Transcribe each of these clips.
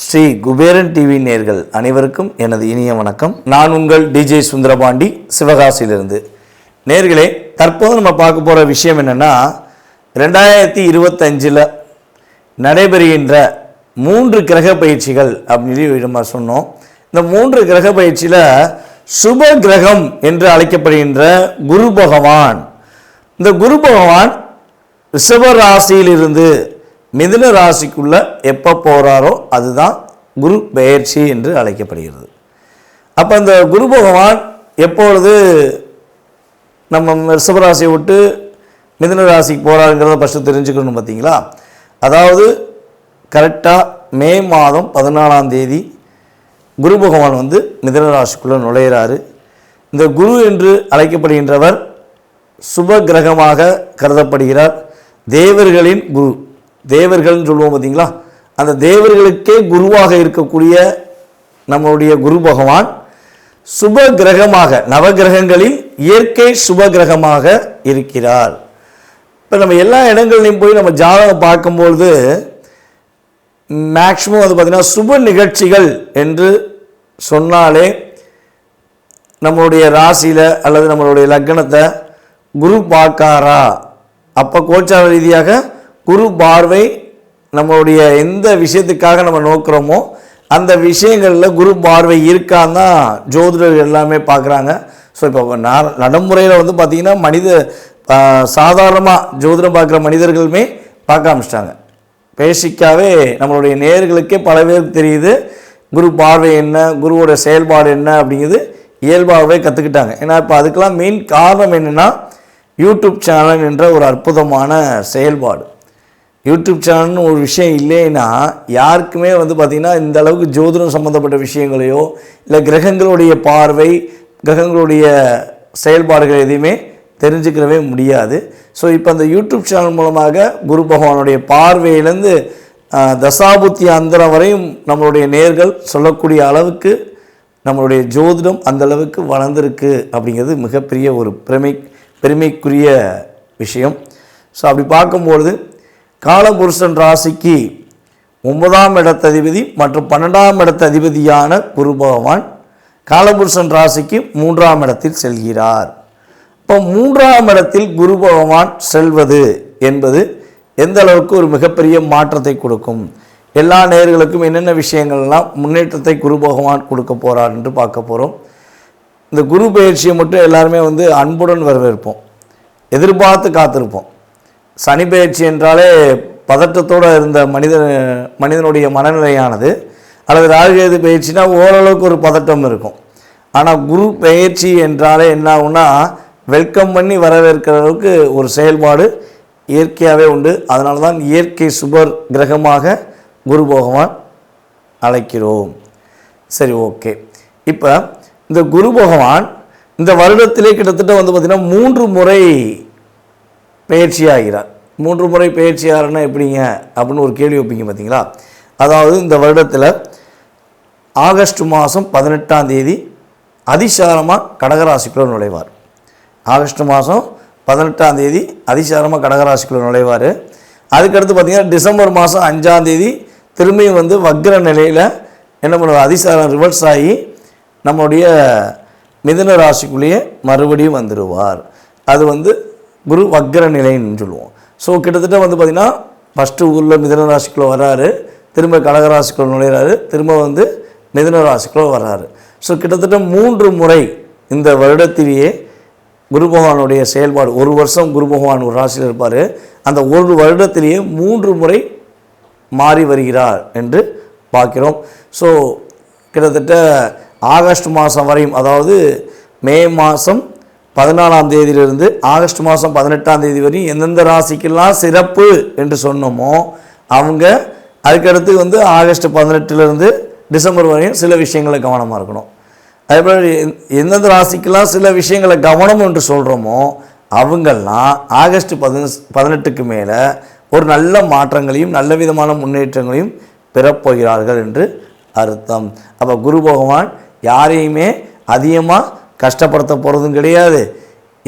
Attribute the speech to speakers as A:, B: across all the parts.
A: Sri Kuberan TV நேயர்கள் அனைவருக்கும் எனது இனிய வணக்கம். நான் உங்கள் டிஜே சுந்தரபாண்டி, சிவகாசியிலிருந்து. நேயர்களே, தற்போது நம்ம பார்க்க போகிற விஷயம் என்னென்னா, 2025 நடைபெறுகின்ற 3 கிரக பயிற்சிகள் அப்படின்னு நம்ம சொன்னோம். இந்த 3 கிரக பயிற்சியில் சுப கிரகம் என்று அழைக்கப்படுகின்ற குரு பகவான், இந்த குரு பகவான் ரிஷப ராசியிலிருந்து மிதுன ராசிக்குள்ள எப்போ போகிறாரோ அதுதான் குரு பெயர்ச்சி என்று அழைக்கப்படுகிறது. அப்போ இந்த குரு பகவான் எப்பொழுது நம்ம ரிஷபராசியை விட்டு மிதுன ராசிக்கு போகிறாருங்கிறத ஃபஸ்ட்டு தெரிஞ்சுக்கணும். பார்த்தீங்களா, அதாவது கரெக்டாக மே மாதம் 14ஆம் தேதி குரு பகவான் வந்து மிதுன ராசிக்குள்ளே நுழையிறாரு. இந்த குரு என்று அழைக்கப்படுகின்றவர் சுப கிரகமாக கருதப்படுகிறார். தேவர்களின் குரு, தேவர்கள்னு சொல்லுவோம் பார்த்தீங்களா, அந்த தேவர்களுக்கே குருவாக இருக்கக்கூடிய நம்மளுடைய குரு பகவான் சுப கிரகமாக, நவகிரகங்களில் இயற்கை சுப கிரகமாக இருக்கிறார். இப்போ நம்ம எல்லா இடங்கள்லையும் போய் நம்ம ஜாதகம் பார்க்கும்பொழுது மேக்சிமம் அது பார்த்திங்கன்னா சுப நிகழ்ச்சிகள் என்று சொன்னாலே நம்மளுடைய ராசியில் அல்லது நம்மளுடைய லக்னத்தை குரு பார்க்காரா, அப்போ கோச்சார ரீதியாக குரு பார்வை நம்மளுடைய எந்த விஷயத்துக்காக நம்ம நோக்கிறோமோ அந்த விஷயங்களில் குரு பார்வை இருக்கான்னு தான் ஜோதிடர்கள் எல்லாமே பார்க்குறாங்க. ஸோ இப்போ நடைமுறையில் வந்து பார்த்திங்கன்னா சாதாரணமாக ஜோதிடம் பார்க்குற மனிதர்களுமே பார்க்க ஆரம்பிச்சிட்டாங்க. பேசிக்காகவே நம்மளுடைய நேயர்களுக்கே பல பேருக்கு தெரியுது குரு பார்வை என்ன, குருவோட செயல்பாடு என்ன அப்படிங்கிறது இயல்பாகவே கற்றுக்கிட்டாங்க. ஏன்னா இப்போ அதுக்கெல்லாம் மெயின் காரணம் என்னென்னா, யூடியூப் சேனல் என்ற ஒரு அற்புதமான செயல்பாடு. யூடியூப் சேனல்னு ஒரு விஷயம் இல்லைன்னா யாருக்குமே வந்து பார்த்திங்கன்னா இந்த அளவுக்கு ஜோதிடம் சம்மந்தப்பட்ட விஷயங்களையோ இல்லை கிரகங்களுடைய பார்வை, கிரகங்களுடைய செயல்பாடுகள் எதையுமே தெரிஞ்சுக்கிறவே முடியாது. ஸோ இப்போ அந்த யூடியூப் சேனல் மூலமாக குரு பகவானுடைய பார்வையிலேருந்து தசாபுத்தி அந்தரம் வரையும் நம்மளுடைய நேர்கள் சொல்லக்கூடிய அளவுக்கு நம்மளுடைய ஜோதிடம் அந்த அளவுக்கு வளர்ந்துருக்கு அப்படிங்கிறது மிகப்பெரிய ஒரு பெருமைக்குரிய விஷயம். ஸோ அப்படி பார்க்கும்பொழுது காலபுருஷன் ராசிக்கு 9ஆம் இடத்ததிபதி மற்றும் 12ஆம் இடத்ததிபதியான குரு பகவான் காலபுருஷன் ராசிக்கு 3ஆம் இடத்தில் செல்கிறார். இப்போ 3ஆம் இடத்தில் குரு பகவான் செல்வது என்பது எந்த அளவுக்கு ஒரு மிகப்பெரிய மாற்றத்தை கொடுக்கும், எல்லா நேயர்களுக்கும் என்னென்ன விஷயங்கள்லாம் முன்னேற்றத்தை குரு பகவான் கொடுக்க போகிறார் என்று பார்க்க போகிறோம். இந்த குரு பயிற்சியை மட்டும் எல்லாருமே வந்து அன்புடன் வரவேற்போம், எதிர்பார்த்து காத்திருப்போம். சனி பயிற்சி என்றாலே பதட்டத்தோடு இருந்த மனிதனுடைய மனநிலையானது, அல்லது ராகுகேது பயிற்சினா ஓரளவுக்கு ஒரு பதட்டம் இருக்கும். ஆனால் குரு பயிற்சி என்றாலே என்ன ஆகும்னா, வெல்கம் பண்ணி வரவேற்கிற அளவுக்கு ஒரு செயல்பாடு இயற்கையாகவே உண்டு. அதனால தான் இயற்கை சுபர் கிரகமாக குரு பகவான் அழைக்கிறோம். சரி, ஓகே. இப்போ இந்த குரு பகவான் இந்த வருடத்திலே கிட்டத்தட்ட வந்து பார்த்திங்கன்னா 3 முறை பயிற்சி ஆகிறார். 3 முறை பயிற்சி ஆகிறன்னா எப்படிங்க அப்படின்னு ஒரு கேள்வி வைப்பீங்க பார்த்தீங்களா. அதாவது இந்த வருடத்தில் ஆகஸ்ட் மாதம் 18ஆம் தேதி அதிசாரமாக கடகராசிக்குள்ளே நுழைவார். ஆகஸ்ட் மாதம் 18ஆம் தேதி அதிசாரமாக கடகராசிக்குள்ளே நுழைவார். அதுக்கடுத்து பார்த்திங்கன்னா டிசம்பர் மாதம் 5ஆம் தேதி திரும்பியும் வந்து வக்ர நிலையில் என்ன பண்ணுவார், அதிசாரம் ரிவர்ஸ் ஆகி நம்முடைய மிதுன ராசிக்குள்ளேயே மறுபடியும் வந்துடுவார். அது வந்து குரு வக்ர நிலைன்னு சொல்லுவோம். ஸோ கிட்டத்தட்ட வந்து பார்த்திங்கன்னா ஃபஸ்ட்டு ஊரில் மிதுன ராசிக்குள்ளே வர்றாரு, திரும்ப கடகராசிக்குள்ளே நுழைகிறாரு, திரும்ப வந்து மிதுன ராசிக்குள்ளே வர்றாரு. ஸோ கிட்டத்தட்ட 3 முறை இந்த வருடத்திலேயே குரு பகவானுடைய செயல்பாடு. ஒரு வருஷம் குரு பகவான் ஒரு ராசியில் இருப்பார், அந்த ஒரு வருடத்திலேயே 3 முறை மாறி வருகிறார் என்று பார்க்கிறோம். ஸோ கிட்டத்தட்ட ஆகஸ்ட் மாதம் வரையும், அதாவது மே மாதம் 14ஆம் தேதியிலிருந்து ஆகஸ்ட் மாதம் 18ஆம் தேதி வரையும் எந்தெந்த ராசிக்கெல்லாம் சிறப்பு என்று சொன்னோமோ அவங்க அதுக்கடுத்து வந்து ஆகஸ்ட் 18லேருந்து டிசம்பர் வரையும் சில விஷயங்களை கவனமாக இருக்கணும். அதேபோல் எந்தெந்த ராசிக்கெல்லாம் சில விஷயங்களை கவனம் என்று சொல்கிறோமோ அவங்கெல்லாம் ஆகஸ்ட் 18க்கு மேலே ஒரு நல்ல மாற்றங்களையும் நல்ல விதமான முன்னேற்றங்களையும் பெறப்போகிறார்கள் என்று அர்த்தம். அப்போ குரு பகவான் யாரையுமே அதிகமாக கஷ்டப்படுத்த போகிறதும் கிடையாது,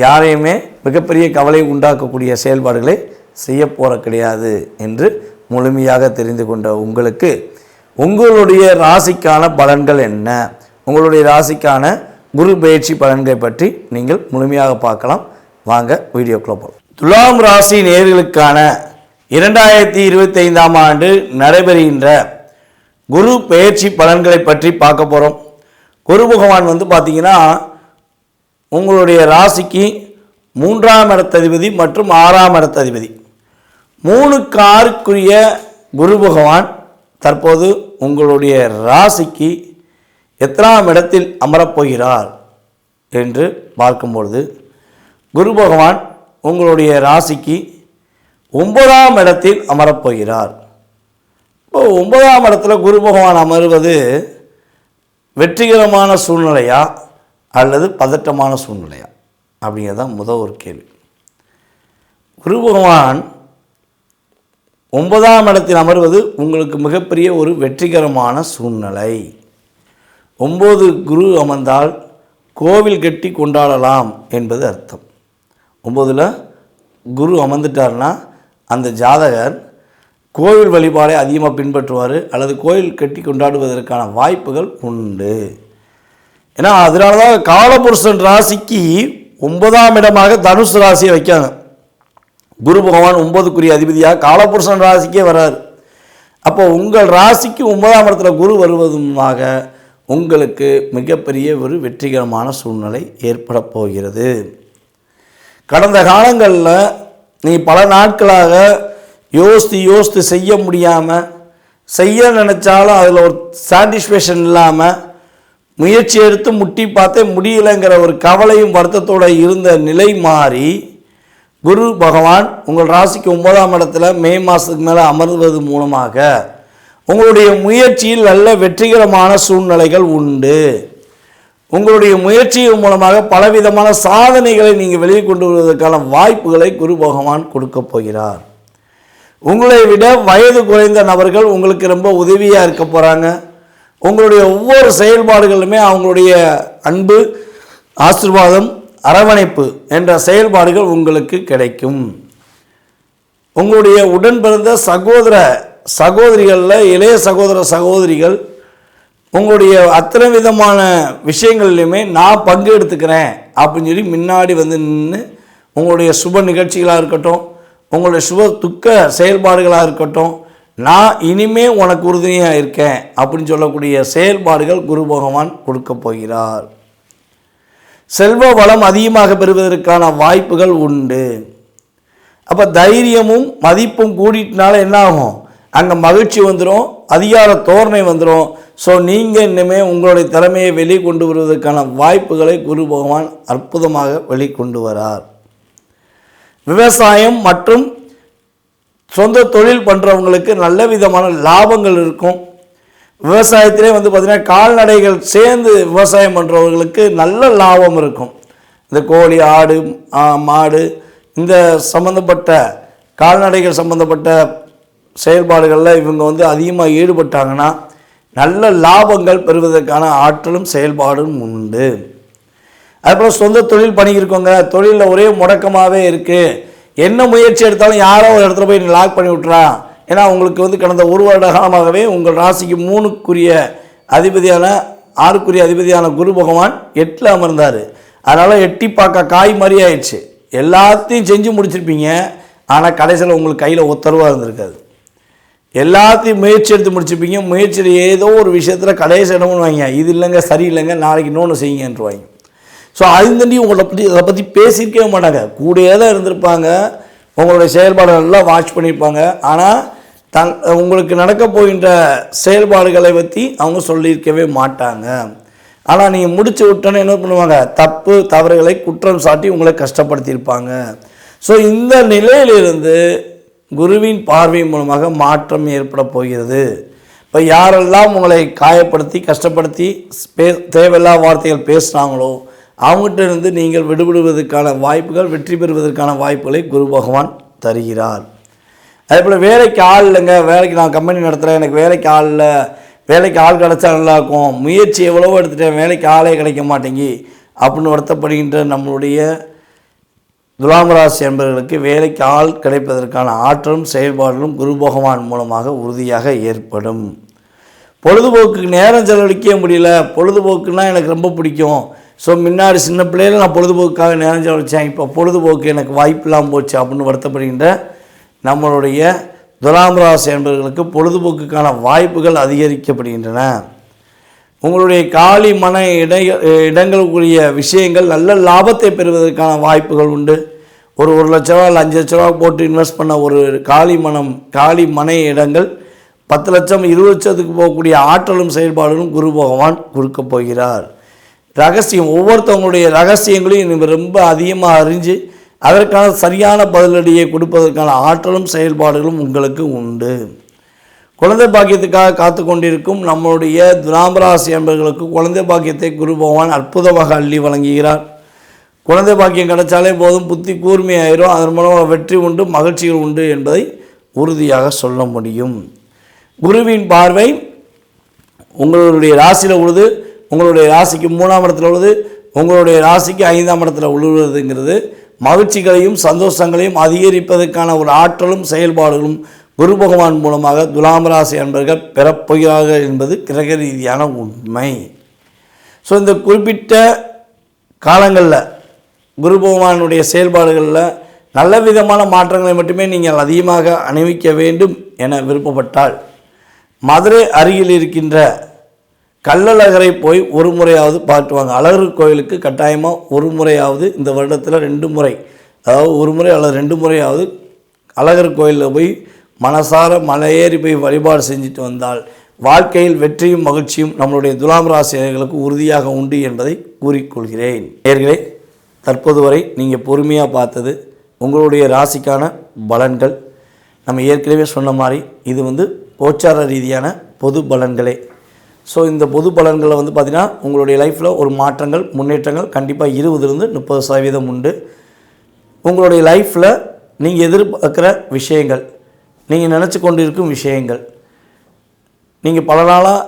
A: யாரையுமே மிகப்பெரிய கவலை உண்டாக்கக்கூடிய செயல்பாடுகளை செய்ய போகிற கிடையாது என்று முழுமையாக தெரிந்து கொண்ட உங்களுக்கு உங்களுடைய ராசிக்கான பலன்கள் என்ன, உங்களுடைய ராசிக்கான குரு பயிற்சி பலன்களை பற்றி நீங்கள் முழுமையாக பார்க்கலாம். வாங்க வீடியோக்குள்ள போகலாம். துலாம் ராசி நேயர்களுக்கான 2025ஆம் ஆண்டு நடைபெறுகின்ற குரு பயிற்சி பலன்களை பற்றி பார்க்க போகிறோம். குரு பகவான் பார்த்தீங்கன்னா உங்களுடைய ராசிக்கு 3ஆம் இடத்ததிபதி மற்றும் 6ஆம் இடத்ததிபதி 3க்கு 6க்குரிய குரு பகவான் தற்போது உங்களுடைய ராசிக்கு எத்தனாம் இடத்தில் அமரப்போகிறார் என்று பார்க்கும்பொழுது குரு பகவான் உங்களுடைய ராசிக்கு 9ஆம் இடத்தில் அமரப்போகிறார். இப்போ 9ஆம் இடத்துல குரு பகவான் அமர்வது வெற்றிகரமான சூழ்நிலையா அல்லது பதட்டமான சூழ்நிலையா அப்படிங்கிறதான் முதல் ஒரு கேள்வி. குரு பகவான் 9ஆம் இடத்தில் அமர்வது உங்களுக்கு மிகப்பெரிய ஒரு வெற்றிகரமான சூழ்நிலை. 9 குரு அமர்ந்தால் கோவில் கட்டி கொண்டாடலாம் என்பது அர்த்தம். 9ல் குரு அமர்ந்துட்டார்னா அந்த ஜாதகர் கோவில் வழிபாடை அதிகமாக பின்பற்றுவார் அல்லது கோவில் கட்டி கொண்டாடுவதற்கான வாய்ப்புகள் உண்டு. ஏன்னா அதனால தான் காலபுருஷன் ராசிக்கு 9ஆம் இடமாக தனுசு ராசியை வைக்காங்க. குரு பகவான் 9க்குரிய அதிபதியாக காலபுருஷன் ராசிக்கே வராரு. அப்போ உங்கள் ராசிக்கு 9ஆம் இடத்துல குரு வருவதுமாக உங்களுக்கு மிகப்பெரிய ஒரு வெற்றிகரமான சூழ்நிலை ஏற்பட போகிறது. கடந்த காலங்களில் நீ பல நாட்களாக யோசித்து செய்ய முடியாமல், செய்ய நினச்சாலும் அதில் ஒரு சாட்டிஸ்ஃபேக்ஷன் இல்லாமல், முயற்சி எடுத்து முட்டி பார்த்தே முடியலைங்கிற ஒரு கவலையும் வருத்தத்தோடு இருந்த நிலை மாறி குரு பகவான் உங்கள் ராசிக்கு 9ஆம் இடத்துல மே மாதத்துக்கு மேலே அமர்வது மூலமாக உங்களுடைய முயற்சியில் நல்ல வெற்றிகரமான சூழ்நிலைகள் உண்டு. உங்களுடைய முயற்சியின் மூலமாக பலவிதமான சாதனைகளை நீங்கள் வெளியே கொண்டு வருவதற்கான வாய்ப்புகளை குரு பகவான் கொடுக்க போகிறார். உங்களை விட வயது குறைந்த நபர்கள் உங்களுக்கு ரொம்ப உதவியாக இருக்க போகிறாங்க. உங்களுடைய ஒவ்வொரு செயல்பாடுகளுமே அவங்களுடைய அன்பு, ஆசீர்வாதம், அரவணைப்பு என்ற செயல்பாடுகள் உங்களுக்கு கிடைக்கும். உங்களுடைய உடன் பிறந்த சகோதரிகளில் இளைய சகோதரிகள் உங்களுடைய அத்தனை விதமான விஷயங்கள்லையுமே நான் பங்கு எடுத்துக்கிறேன் அப்படின்னு சொல்லி முன்னாடி நின்று உங்களுடைய சுப நிகழ்ச்சிகளாக இருக்கட்டும், உங்களுடைய சுப துக்க செயல்பாடுகளாக இருக்கட்டும், நான் இனிமே உனக்கு உறுதுணையாக இருக்கேன் அப்படின்னு சொல்லக்கூடிய செயல்பாடுகள் குரு பகவான் கொடுக்க போகிறார். செல்வ வளம் அதிகமாக பெறுவதற்கான வாய்ப்புகள் உண்டு. அப்போ தைரியமும் மதிப்பும் கூடிட்டனால என்ன ஆகும், அங்கே மகிழ்ச்சி வந்துடும், அதிகார தோரணை வந்துடும். ஸோ நீங்கள் இன்னுமே உங்களுடைய திறமையை வெளிக்கொண்டு வருவதற்கான வாய்ப்புகளை குரு பகவான் அற்புதமாக வெளிக்கொண்டு வரார். விவசாயம் மற்றும் சொந்த தொழில் பண்ணுறவங்களுக்கு நல்ல விதமான லாபங்கள் இருக்கும். விவசாயத்திலே பார்த்திங்கன்னா கால்நடைகள் சேர்ந்து விவசாயம் பண்ணுறவர்களுக்கு நல்ல லாபம் இருக்கும். இந்த கோழி, ஆடு, மாடு இந்த சம்மந்தப்பட்ட கால்நடைகள் சம்மந்தப்பட்ட செயல்பாடுகளில் இவங்க அதிகமாக ஈடுபட்டாங்கன்னா நல்ல லாபங்கள் பெறுவதற்கான ஆற்றலும் செயல்பாடும் உண்டு. அதுபோல் சொந்த தொழில் பண்ணியிருக்கோங்க, தொழிலில் ஒரே முடக்கமாகவே இருக்குது, என்ன முயற்சி எடுத்தாலும் யாரோ ஒரு இடத்துல போய் லாக் பண்ணி விட்றா. ஏன்னா உங்களுக்கு கடந்த ஒரு வருட காலமாகவே உங்கள் ராசிக்கு 3க்குரிய அதிபதியான 6க்குரிய அதிபதியான குரு பகவான் 8ல் அமர்ந்தார். அதனால் எட்டி பார்க்க காய் மாதிரி ஆயிடுச்சு. எல்லாத்தையும் செஞ்சு முடிச்சிருப்பீங்க, ஆனால் கடைசியில் உங்களுக்கு கையில் ஒத்தரவாக இருந்திருக்காது. எல்லாத்தையும் முயற்சி எடுத்து முடிச்சுப்பீங்க, முயற்சியில் ஏதோ ஒரு விஷயத்தில் கடைசி இடம்னு வாங்க, இது இல்லைங்க சரியில்லைங்க நாளைக்கு இன்னொன்று செய்யுங்கன்றுவாங்க. ஸோ அதுந்தண்டி அதை பற்றி பேசியிருக்கவே மாட்டாங்க, கூடயே தான் இருந்திருப்பாங்க, உங்களுடைய செயல்பாடுகள் எல்லாம் வாட்ச் பண்ணியிருப்பாங்க. ஆனால் உங்களுக்கு நடக்க போகின்ற செயல்பாடுகளை பற்றி அவங்க சொல்லியிருக்கவே மாட்டாங்க. ஆனால் நீங்கள் முடிச்சு விட்டோன்னு என்ன பண்ணுவாங்க, தப்பு தவறுகளை குற்றம் சாட்டி உங்களை கஷ்டப்படுத்தியிருப்பாங்க. ஸோ இந்த நிலையிலிருந்து குருவின் பார்வை மூலமாக மாற்றம் ஏற்பட போகிறது. இப்போ யாரெல்லாம் உங்களை காயப்படுத்தி கஷ்டப்படுத்தி தேவையில்லா வார்த்தைகள் பேசுகிறாங்களோ அவங்ககிட்ட இருந்து நீங்கள் விடுபடுவதற்கான வாய்ப்புகள், வெற்றி பெறுவதற்கான வாய்ப்புகளை குரு பகவான் தருகிறார். அதே போல் வேலைக்கு ஆள் இல்லைங்க, வேலைக்கு நான் கம்பெனி நடத்துகிறேன், எனக்கு வேலைக்கு ஆள் இல்லை, வேலைக்கு ஆள் கிடச்சா நல்லாயிருக்கும், முயற்சி எவ்வளவோ எடுத்துகிட்டேன், வேலைக்கு ஆளே கிடைக்க மாட்டேங்கி அப்படின்னு வருத்தப்படுகின்ற நம்மளுடைய துலாம் ராசி என்பவர்களுக்கு வேலைக்கு ஆள் கிடைப்பதற்கான ஆற்றலும் செயல்பாடுகளும் குரு பகவான் மூலமாக உறுதியாக ஏற்படும். பொழுதுபோக்குக்கு நேரம் செலவழிக்க முடியல, பொழுதுபோக்குன்னா எனக்கு ரொம்ப பிடிக்கும். ஸோ முன்னாடி சின்ன பிள்ளையில் நான் பொழுதுபோக்குக்காக நேரம் செலவழித்தேன், இப்போ பொழுதுபோக்கு எனக்கு வாய்ப்பு இல்லாமல் போச்சு அப்படின்னு வருத்தப்படுகின்ற நம்மளுடைய துலாம் ராசி என்பவர்களுக்கு பொழுதுபோக்குக்கான வாய்ப்புகள் அதிகரிக்கப்படுகின்றன. உங்களுடைய காலி மன இடங்களுக்குரிய விஷயங்கள் நல்ல லாபத்தை பெறுவதற்கான வாய்ப்புகள் உண்டு. ஒரு 1 லட்ச ரூபா இல்லை 5 லட்ச ரூபா போட்டு இன்வெஸ்ட் பண்ண ஒரு காலி மனை இடங்கள் 10 லட்சம் 20 லட்சத்துக்கு போகக்கூடிய ஆற்றலும் செயல்பாடுகளும் குரு பகவான் கொடுக்க போகிறார். ரகசியம், ஒவ்வொருத்தவங்களுடைய ரகசியங்களையும் ரொம்ப அதிகமாக அறிஞ்சு அதற்கான சரியான பதிலடியை கொடுப்பதற்கான ஆற்றலும் செயல்பாடுகளும் உங்களுக்கு உண்டு. குழந்தை பாக்கியத்துக்காக காத்து கொண்டிருக்கும் நம்முடைய துலாம் ராசி என்பவர்களுக்கு குழந்தை பாக்கியத்தை குரு பகவான் அற்புதமாக அள்ளி வழங்குகிறார். குழந்தை பாக்கியம் கிடைச்சாலே போதும், புத்தி கூர்மையாயிரும், அதன் மூலமாக வெற்றி உண்டு, மகிழ்ச்சிகள் உண்டு என்பதை உறுதியாக சொல்ல முடியும். குருவின் பார்வை உங்களுடைய ராசியில் உள்ளது, உங்களுடைய ராசிக்கு 3ஆம் இடத்துல உள்ளது, உங்களுடைய ராசிக்கு 5ஆம் இடத்துல உள்ளதுங்கிறது மகிழ்ச்சிகளையும் சந்தோஷங்களையும் அதிகரிப்பதற்கான ஒரு ஆற்றலும் செயல்பாடுகளும் குரு பகவான் மூலமாக துலாம் ராசி என்பவர்கள் பெறப்போகிறார்கள் என்பது கிரக ரீதியான உண்மை. ஸோ இந்த குறிப்பிட்ட காலங்களில் குரு பகவானுடைய செயல்பாடுகளில் நல்ல விதமான மாற்றங்களை மட்டுமே நீங்கள் அதிகமாக அணிவிக்க வேண்டும் என விருப்பப்பட்டால் மதுரை அருகில் இருக்கின்ற கள்ளழகரை போய் ஒரு முறையாவது பார்த்துவாங்க. அழகர் கோயிலுக்கு கட்டாயமாக ஒரு முறையாவது இந்த வருடத்தில் 2 முறை, அதாவது ஒரு முறை அல்லது 2 முறையாவது அழகர் கோயிலில் போய் மனசார மலையேறி போய் வழிபாடு செஞ்சுட்டு வந்தால் வாழ்க்கையில் வெற்றியும் மகிழ்ச்சியும் நம்மளுடைய துலாம் ராசியர்களுக்கு உறுதியாக உண்டு என்பதை கூறிக்கொள்கிறேன். நேயர்களே, தற்போது வரை நீங்கள் பொறுமையாக பார்த்தது உங்களுடைய ராசிக்கான பலன்கள். நம்ம ஏற்கனவே சொன்ன மாதிரி இது கோச்சார ரீதியான பொது பலன்களே. ஸோ இந்த பொது பலன்களில் பார்த்திங்கன்னா உங்களுடைய லைஃப்பில் ஒரு மாற்றங்கள் முன்னேற்றங்கள் கண்டிப்பாக 20-30% உண்டு. உங்களுடைய லைஃப்பில் நீங்கள் எதிர்பார்க்குற விஷயங்கள், நீங்கள் நினச்சி கொண்டு இருக்கும் விஷயங்கள், நீங்கள் பல நாளாக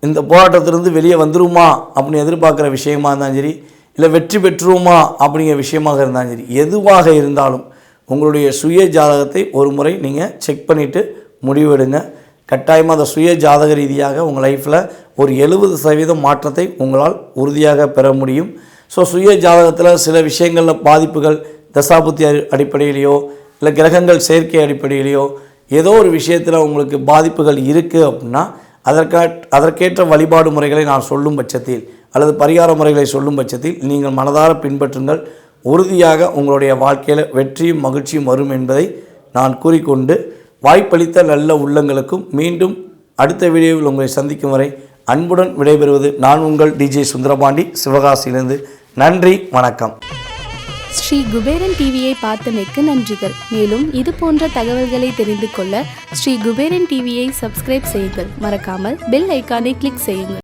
A: இந்த போராட்டத்திலிருந்து வெளியே வந்துருமா அப்படின்னு எதிர்பார்க்குற விஷயமாக இருந்தாலும் சரி, இல்லை வெற்றி பெற்றுருமா அப்படிங்கிற விஷயமாக இருந்தாலும் சரி, எதுவாக இருந்தாலும் உங்களுடைய சுய ஜாதகத்தை ஒரு முறை நீங்கள் செக் பண்ணிவிட்டு முடிவெடுங்க. கட்டாயமாக அந்த சுய ஜாதக ரீதியாக உங்கள் லைஃப்பில் ஒரு 70% மாற்றத்தை உங்களால் உறுதியாக பெற முடியும். ஸோ சுய ஜாதகத்தில் சில விஷயங்களில் பாதிப்புகள் தசாபுத்தி அடிப்படையிலையோ இல்லை கிரகங்கள் சேர்க்கை அடிப்படையிலையோ ஏதோ ஒரு விஷயத்தில் உங்களுக்கு பாதிப்புகள் இருக்குது அப்படின்னா அதற்கேற்ற வழிபாடு முறைகளை நான் சொல்லும் பட்சத்தில் அல்லது பரிகார முறைகளை சொல்லும் பட்சத்தில் நீங்கள் மனதார பின்பற்றுங்கள். உறுதியாக உங்களுடைய வாழ்க்கையில் வெற்றியும் மகிழ்ச்சியும் வரும் என்பதை நான் கூறிக்கொண்டு வாய்ப்பளித்த நல்ல உள்ளங்களுக்கும் மீண்டும் அடுத்த வீடியோவில் உங்களை சந்திக்கும் வரை அன்புடன் விடைபெறுவது நான் உங்கள் டிஜே சுந்தரபாண்டி, சிவகாசியிலிருந்து. நன்றி, வணக்கம்.
B: ஸ்ரீ குபேரன் டிவியை பார்த்தமைக்கு நன்றிகள். மேலும் இது போன்ற தகவல்களை தெரிந்து கொள்ள ஸ்ரீ குபேரன் டிவியை சப்ஸ்கிரைப் செய்யுங்கள். மறக்காமல் பெல் ஐக்கானை கிளிக் செய்யுங்கள்.